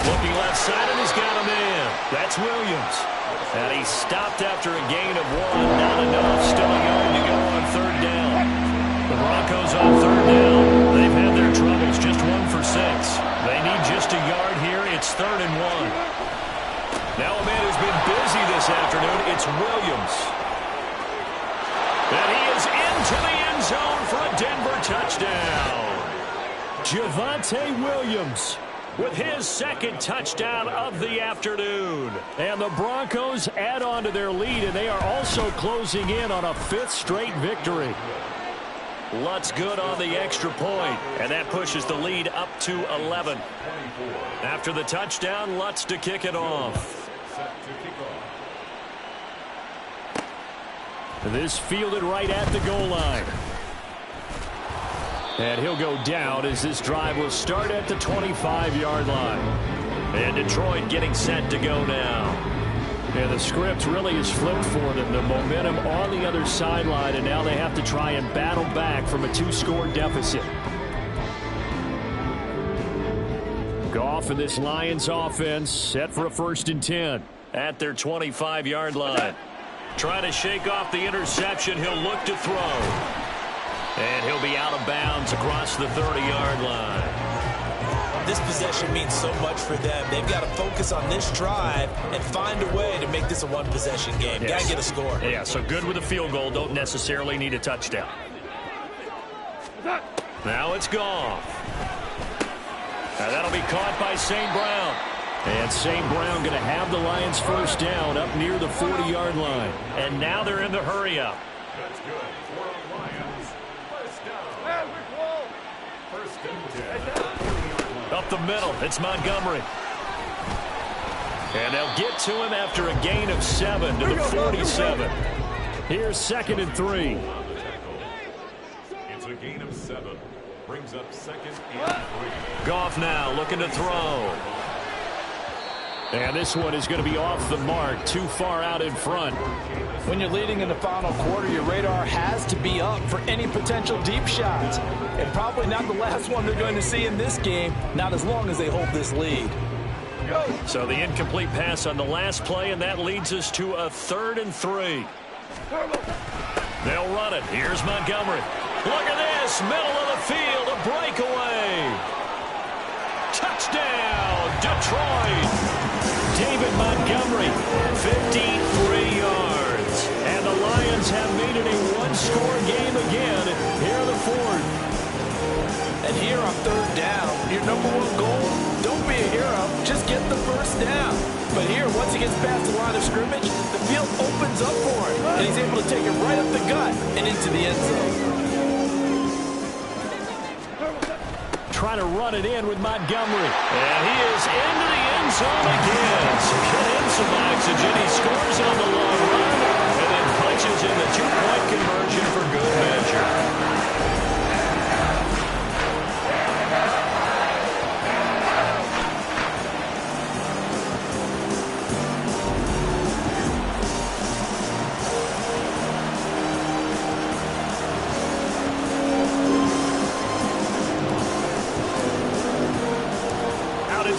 Looking left side, and he's got a man. That's Williams. And he stopped after a gain of 1. Not enough. Still a yard to go on third down. The Broncos on third down. They've had their troubles. Just 1 for 6. They need just a yard here. It's 3rd and 1. Now a man who's been busy this afternoon. It's Williams. And he is into the end zone for a Denver touchdown. Javonte Williams With his second touchdown of the afternoon. And the Broncos add on to their lead, and they are also closing in on a 5th straight victory. Lutz good on the extra point, and that pushes the lead up to 11. After the touchdown, Lutz to kick it off. This fielded right at the goal line. And he'll go down as this drive will start at the 25-yard line. And Detroit getting set to go now. And the script really is flipped for them. The momentum on the other sideline, and now they have to try and battle back from a 2-score deficit. Goff and this Lions offense set for a 1st and 10. At their 25-yard line. Trying to shake off the interception. He'll look to throw. And he'll be out of bounds across the 30-yard line. This possession means so much for them. They've got to focus on this drive and find a way to make this a one-possession game. Yes. Got to get a score. Yeah, so good with a field goal. Don't necessarily need a touchdown. Now it's Goff. Now that'll be caught by St. Brown. And St. Brown going to have the Lions 1st down up near the 40-yard line. And now they're in the hurry-up. That's good. For Lions, 1st down. First and 10. Up the middle, it's Montgomery. And they'll get to him after a gain of 7 to the 47. Here's 2nd and 3. It's a gain of 7. Brings up 2nd and 3. Goff now looking to throw. And this one is going to be off the mark, too far out in front. When you're leading in the final quarter, your radar has to be up for any potential deep shots. And probably not the last one they're going to see in this game, not as long as they hold this lead. So the incomplete pass on the last play, and that leads us to a 3rd and 3. They'll run it. Here's Montgomery. Look at this, middle of the field, a breakaway. Touchdown, Detroit. David Montgomery, 53 yards. And the Lions have made it a 1-score game again here in the 4th. And here on 3rd down, your number 1 goal, don't be a hero, just get the 1st down. But here, once he gets past the line of scrimmage, the field opens up for him, and he's able to take it right up the gut and into the end zone. Trying to run it in with Montgomery. And he is into the end zone again. So get him some oxygen. He scores on the long run and then punches in the 2-point conversion for good measure.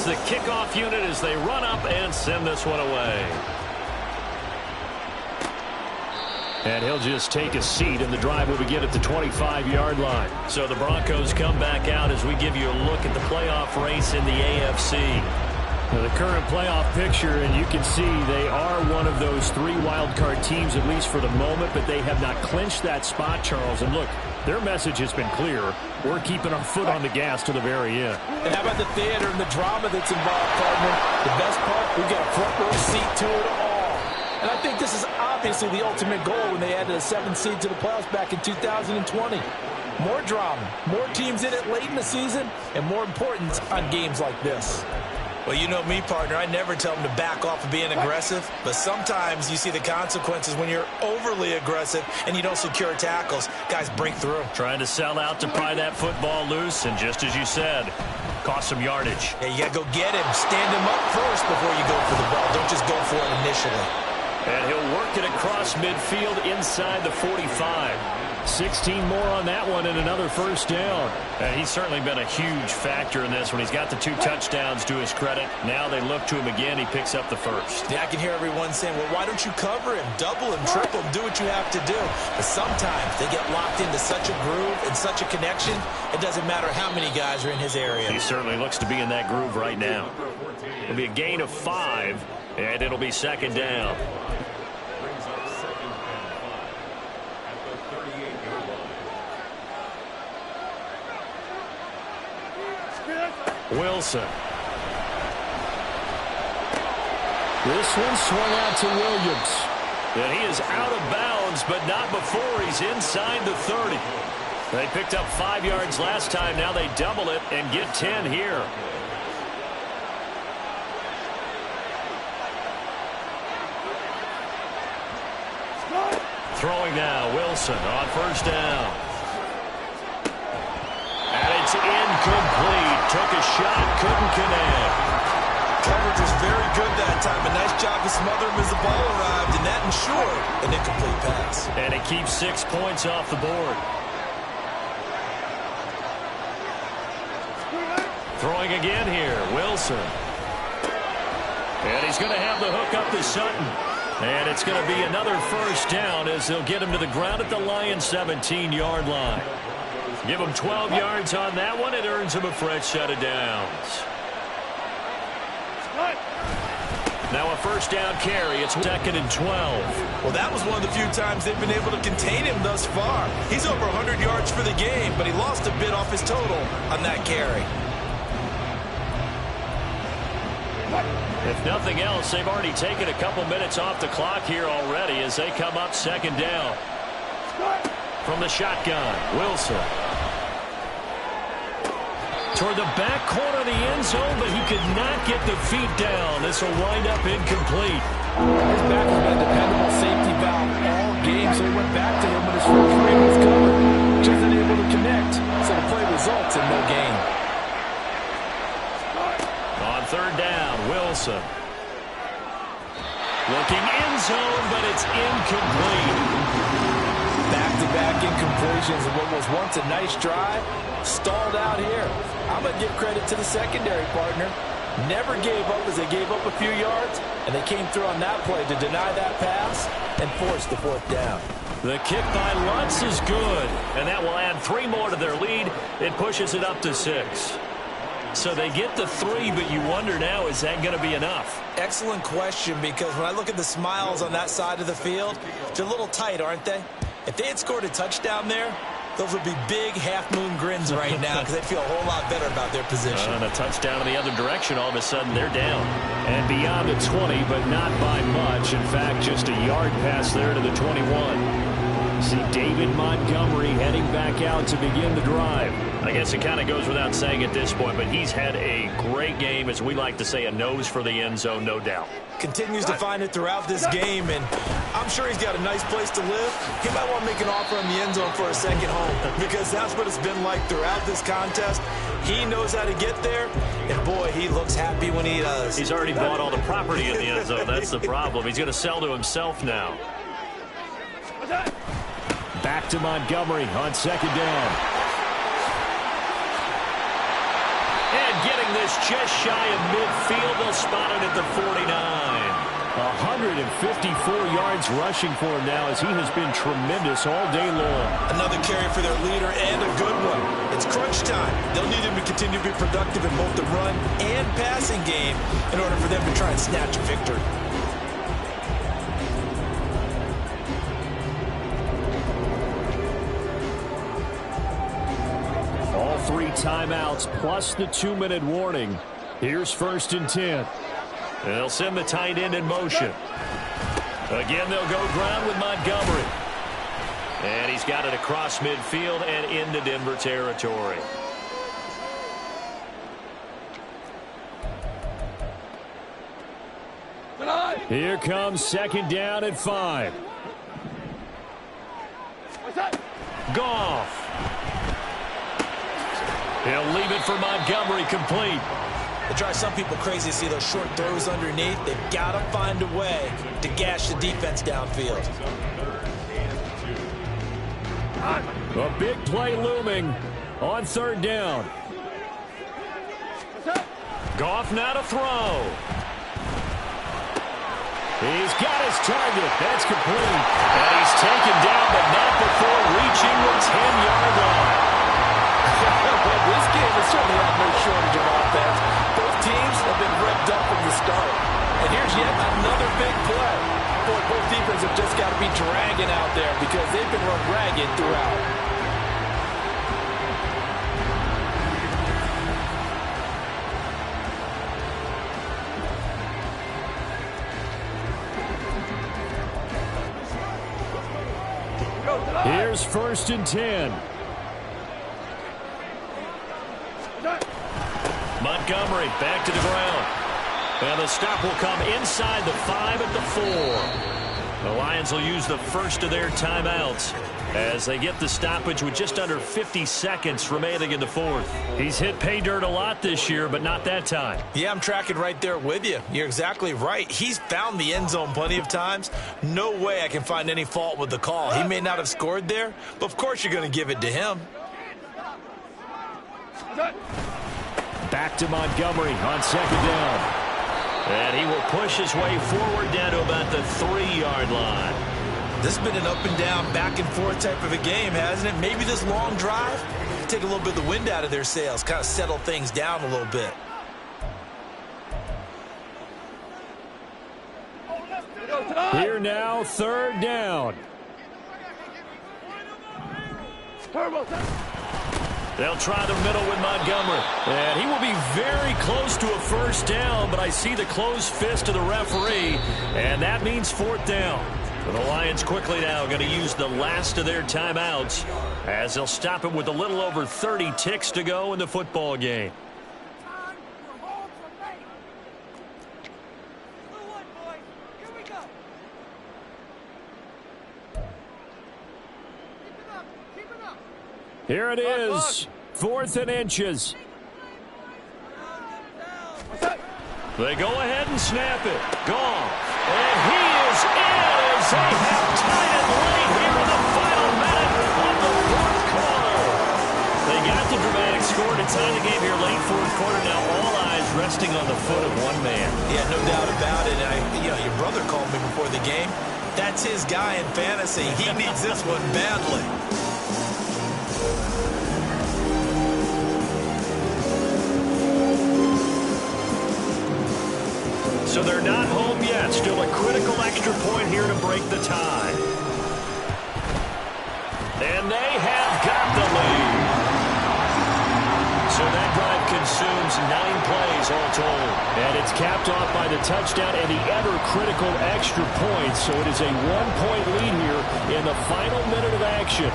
The kickoff unit as they run up and send this one away. And he'll just take a seat, and the drive will begin at the 25-yard line. So the Broncos come back out as we give you a look at the playoff race in the AFC. Now the current playoff picture, and you can see they are one of those 3 wild card teams, at least for the moment, but they have not clinched that spot, Charles. And look, Their message has been clear. We're keeping our foot on the gas to the very end. And how about the theater and the drama that's involved, partner? The best part, we've got a front row seat to it all. And I think this is obviously the ultimate goal when they added a 7th seed to the playoffs back in 2020. More drama, more teams in it late in the season, and more importance on games like this. Well, you know me, partner. I never tell them to back off of being aggressive, but sometimes you see the consequences when you're overly aggressive and you don't secure tackles. Guys break through. Trying to sell out to pry that football loose, and just as you said, cost some yardage. Yeah, you got to go get him. Stand him up first before you go for the ball. Don't just go for it initially. And he'll work it across midfield inside the 45. 16 more on that one and another first down. He's certainly been a huge factor in this. When he's got the 2 touchdowns to his credit, now they look to him again. He picks up the first. Yeah, I can hear everyone saying, well, why don't you cover him, double him, triple him, do what you have to do. But sometimes they get locked into such a groove and such a connection, it doesn't matter how many guys are in his area. He certainly looks to be in that groove right now. It'll be a gain of 5, and it'll be second down. Wilson. This one swung out to Williams. And he is out of bounds, but not before he's inside the 30. They picked up 5 yards last time. Now they double it and get 10 here. Throwing now, Wilson on first down. And it's incomplete. Took a shot, couldn't connect. Coverage was very good that time. A nice job to smother him as the ball arrived, and that ensured an incomplete pass. And it keeps 6 points off the board. Throwing again here, Wilson. And he's going to have the hook up to Sutton. And it's going to be another first down as they'll get him to the ground at the Lions' 17-yard line. Give him 12 yards on that one. It earns him a fresh set of downs. Now a first down carry. It's 2nd and 12. Well, that was one of the few times they've been able to contain him thus far. He's over 100 yards for the game, but he lost a bit off his total on that carry. If nothing else, they've already taken a couple minutes off the clock here already as they come up second down. From the shotgun, Wilson. Toward the back corner of the end zone, but he could not get the feet down. This will wind up incomplete. His back has been a dependable safety valve all game, so he went back to him when his front three was covered. Just unable to connect, so the play results in no gain. On third down, Wilson. Looking end zone, but it's incomplete. Back-to-back incompletions of what was once a nice drive, stalled out here. I'm going to give credit to the secondary partner. Never gave up as they gave up a few yards, and they came through on that play to deny that pass and force the 4th down. The kick by Lutz is good, and that will add 3 more to their lead. It pushes it up to 6. So they get the 3, but you wonder now, is that going to be enough? Excellent question, because when I look at the smiles on that side of the field, they're a little tight, aren't they? If they had scored a touchdown there, those would be big half-moon grins right now because they'd feel a whole lot better about their position. And a touchdown in the other direction, all of a sudden they're down. And beyond the 20, but not by much. In fact, just a yard pass there to the 21. See David Montgomery heading back out to begin the drive. I guess it kind of goes without saying at this point, but he's had a great game, as we like to say, a nose for the end zone, no doubt. Continues to find it throughout this game, and I'm sure he's got a nice place to live. He might want to make an offer on the end zone for a second home, because that's what it's been like throughout this contest. He knows how to get there, and boy, he looks happy when he does. He's already bought all the property in the end zone. That's the problem. He's going to sell to himself now. Back to Montgomery on second down. And getting this just shy of midfield, they'll spot it at the 49. 154 yards rushing for him now as he has been tremendous all day long. Another carry for their leader and a good one. It's crunch time. They'll need him to continue to be productive in both the run and passing game in order for them to try and snatch a victory. 3 timeouts plus the 2-minute warning. Here's 1st and 10. And they'll send the tight end in motion. Again, they'll go ground with Montgomery. And he's got it across midfield and into Denver territory. Here comes 2nd down and 5. Goff. He'll leave it for Montgomery, complete. It drives some people crazy to see those short throws underneath. They've got to find a way to gash the defense downfield. A big play looming on 3rd down. Goff now to throw. He's got his target. That's complete. And he's taken down, but not before reaching the 10-yard line. This game has certainly had no shortage of offense. Both teams have been revved up from the start. And here's yet another big play. Boy, both defenses have just got to be dragging out there because they've been run ragged throughout. Here's 1st and 10. Montgomery back to the ground. And the stop will come inside the 5 at the 4. The Lions will use the first of their timeouts as they get the stoppage with just under 50 seconds remaining in the 4th. He's hit pay dirt a lot this year, but not that time. Yeah, I'm tracking right there with you. You're exactly right. He's found the end zone plenty of times. No way I can find any fault with the call. He may not have scored there, but of course you're going to give it to him. Back to Montgomery on 2nd down. And he will push his way forward down to about the 3-yard line. This has been an up and down, back and forth type of a game, hasn't it? Maybe this long drive, take a little bit of the wind out of their sails, kind of settle things down a little bit. Here now, 3rd down. They'll try the middle with Montgomery. And he will be very close to a 1st down, but I see the closed fist of the referee, and that means 4th down. So the Lions quickly now going to use the last of their timeouts as they'll stop it with a little over 30 ticks to go in the football game. Here it is, 4th and inches. They go ahead and snap it. Goff. And he is in as they have tied it late here in the final minute of the 4th quarter. They got the dramatic score to tie the game here late 4th quarter. Now all eyes resting on the foot of one man. Yeah, no doubt about it. And your brother called me before the game. That's his guy in fantasy. He needs this one badly. So they're not home yet. Still a critical extra point here to break the tie. And they have got the lead. So that drive consumes 9 plays all told. And it's capped off by the touchdown and the ever-critical extra point. So it is a 1-point lead here in the final minute of action.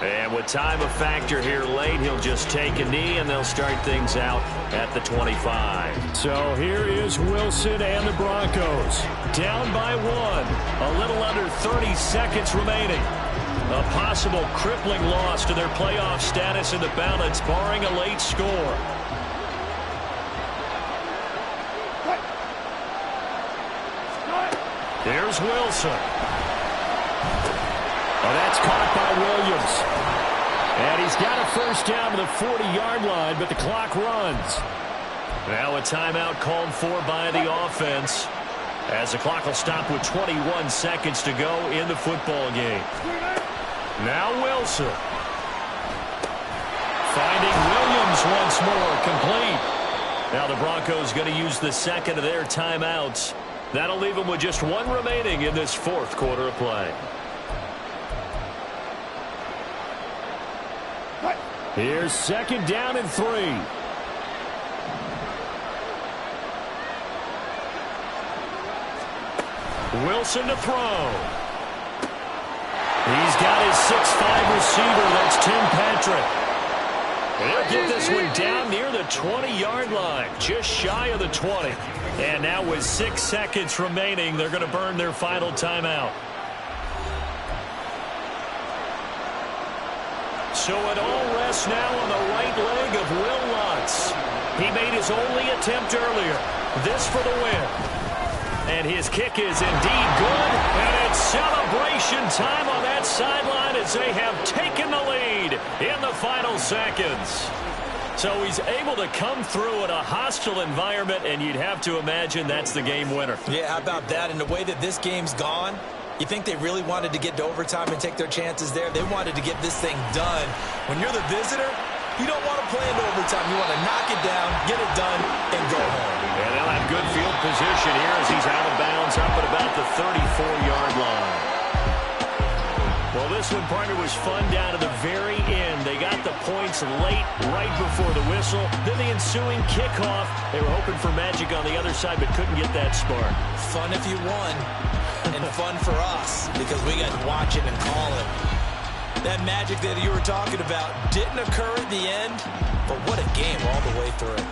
And with time a factor here late, he'll just take a knee, and they'll start things out at the 25. So here is Wilson and the Broncos. Down by 1. A little under 30 seconds remaining. A possible crippling loss to their playoff status in the balance, barring a late score. Here's Wilson. Oh, that's caught by Williams. And he's got a 1st down to the 40-yard line, but the clock runs. Now a timeout called for by the offense as the clock will stop with 21 seconds to go in the football game. Now Wilson. Finding Williams once more, complete. Now the Broncos going to use the second of their timeouts. That'll leave them with just 1 remaining in this 4th quarter of play. Here's 2nd down and 3. Wilson to throw. He's got his 6'5" receiver. That's Tim Patrick. They'll get this one down near the 20-yard line, just shy of the 20. And now with 6 seconds remaining, they're going to burn their final timeout. So it all rests now on the right leg of Will Lutz. He made his only attempt earlier. This for the win. And his kick is indeed good. And it's celebration time on that sideline as they have taken the lead in the final seconds. So he's able to come through in a hostile environment, and you'd have to imagine that's the game winner. Yeah, how about that? And the way that this game's gone, you think they really wanted to get to overtime and take their chances there? They wanted to get this thing done. When you're the visitor, you don't want to play into overtime. You want to knock it down, get it done, and go home. And they'll have good field position here as he's out of bounds up at about the 34-yard line. Well, this one, partner, was fun down to the very end. They got the points late, right before the whistle. Then the ensuing kickoff. They were hoping for magic on the other side, but couldn't get that spark. Fun if you won, and fun for us because we got to watch it and call it. That magic that you were talking about didn't occur at the end, but what a game all the way through.